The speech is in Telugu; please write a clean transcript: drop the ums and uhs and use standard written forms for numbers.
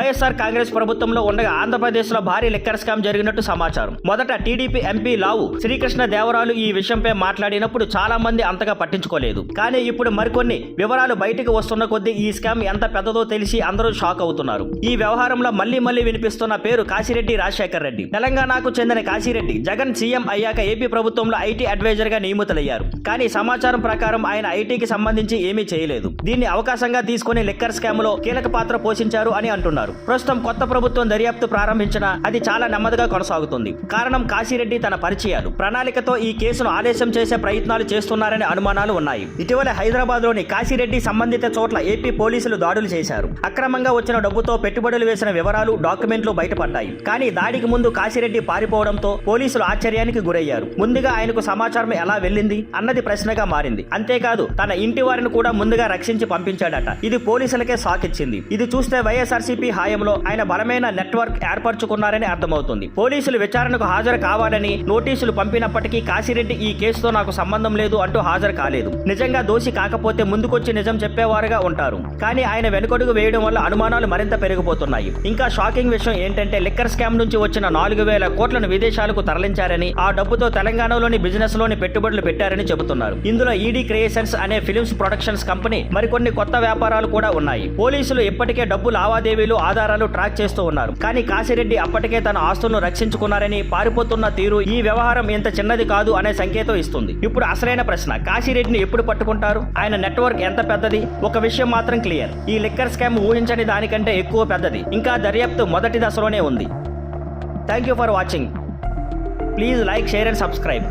వైఎస్ఆర్ కాంగ్రెస్ ప్రభుత్వంలో ఉండగా ఆంధ్రప్రదేశ్ లో భారీ లిక్కర్ స్కామ్ జరిగినట్టు సమాచారం. మొదట టీడీపీ ఎంపీ లావు శ్రీకృష్ణ దేవరాలు ఈ విషయంపై మాట్లాడినప్పుడు చాలా మంది అంతగా పట్టించుకోలేదు. కానీ ఇప్పుడు మరికొన్ని వివరాలు బయటకు వస్తున్న కొద్దీ ఈ స్కామ్ ఎంత పెద్దదో తెలిసి అందరూ షాక్ అవుతున్నారు. ఈ వ్యవహారంలో మళ్లీ వినిపిస్తున్న పేరు కాశిరెడ్డి రాజశేఖర్ రెడ్డి. తెలంగాణకు చెందిన కాశిరెడ్డి జగన్ సీఎం అయ్యాక ఏపీ ప్రభుత్వంలో ఐటీ అడ్వైజర్ గా నియమితులయ్యారు. కానీ సమాచారం ప్రకారం ఆయన ఐటీకి సంబంధించి ఏమీ చేయలేదు. దీన్ని అవకాశంగా తీసుకుని లిక్కర్ స్కామ్ లో కీలక పాత్ర పోషించారు అని అంటున్నారు. ప్రస్తుతం కొత్త ప్రభుత్వం దర్యాప్తు ప్రారంభించినా అది చాలా నెమ్మదిగా కొనసాగుతుంది. కారణం కాశిరెడ్డి తన పరిచయాలు, ప్రణాళికతో ఈ కేసును ఆలస్యం చేసే ప్రయత్నాలు చేస్తున్నారనే అనుమానాలు ఉన్నాయి. ఇటీవల హైదరాబాద్ లోని కాశిరెడ్డి సంబంధిత చోట్ల ఏపీ పోలీసులు దాడులు చేశారు. అక్రమంగా వచ్చిన డబ్బుతో పెట్టుబడులు వేసిన వివరాలు, డాక్యుమెంట్లు బయటపడ్డాయి. కానీ దాడికి ముందు కాశిరెడ్డి పారిపోవడంతో పోలీసులు ఆశ్చర్యానికి గురయ్యారు. ముందుగా ఆయనకు సమాచారం ఎలా వెళ్ళింది అన్నది ప్రశ్నగా మారింది. అంతేకాదు తన ఇంటి వారిని కూడా ముందుగా రక్షించి పంపించాడట. ఇది పోలీసులకే షాక్ ఇచ్చింది. ఇది చూస్తే వైఎస్ఆర్సీపీ హాయంలో ఆయన బలమైన నెట్వర్క్ ఏర్పరచుకున్నారని అర్థమవుతుంది. పోలీసులు విచారణకు హాజరు కావాలని నోటీసులు పంపినప్పటికీ కాశిరెడ్డి ఈ కేసుతో నాకు సంబంధం లేదు అంటూ హాజరు కాలేదు. నిజంగా దోషి కాకపోతే ముందుకొచ్చి నిజం చెప్పేవారుగా ఉంటారు. కానీ ఆయన వెనుకడుగు వేయడం వల్ల అనుమానాలు మరింత పెరిగిపోతున్నాయి. ఇంకా షాకింగ్ విషయం ఏంటంటే లిక్కర్ స్కామ్ నుంచి వచ్చిన 4,000 కోట్లను విదేశాలకు తరలించారని, ఆ డబ్బుతో తెలంగాణలోని బిజినెస్ లోని పెట్టుబడులు పెట్టారని చెబుతున్నారు. ఇందులో ఈడీ క్రియేషన్స్ అనే ఫిలిమ్స్ ప్రొడక్షన్స్ కంపెనీ మరికొన్ని కొత్త వ్యాపారాలు కూడా ఉన్నాయి. పోలీసులు ఇప్పటికే డబ్బు లావాదేవీలు ఆధారాలు ట్రాక్ చేస్తూ ఉన్నారు. కానీ కాశిరెడ్డి అప్పటికే తన ఆస్తులను రక్షించుకున్నారని, పారిపోతున్న తీరు ఈ వ్యవహారం ఇంత చిన్నది కాదు అనే సంకేతం ఇస్తుంది. ఇప్పుడు అసలైన ప్రశ్న, కాశిరెడ్డిని ఎప్పుడు పట్టుకుంటారు? ఆయన నెట్వర్క్ ఎంత పెద్దది? ఒక విషయం మాత్రం క్లియర్, ఈ లిక్కర్ స్కామ్ ఊహించని దానికంటే ఎక్కువ పెద్దది. ఇంకా దర్యాప్తు మొదటి దశలోనే ఉంది. Thank you for watching. Please like, share and subscribe.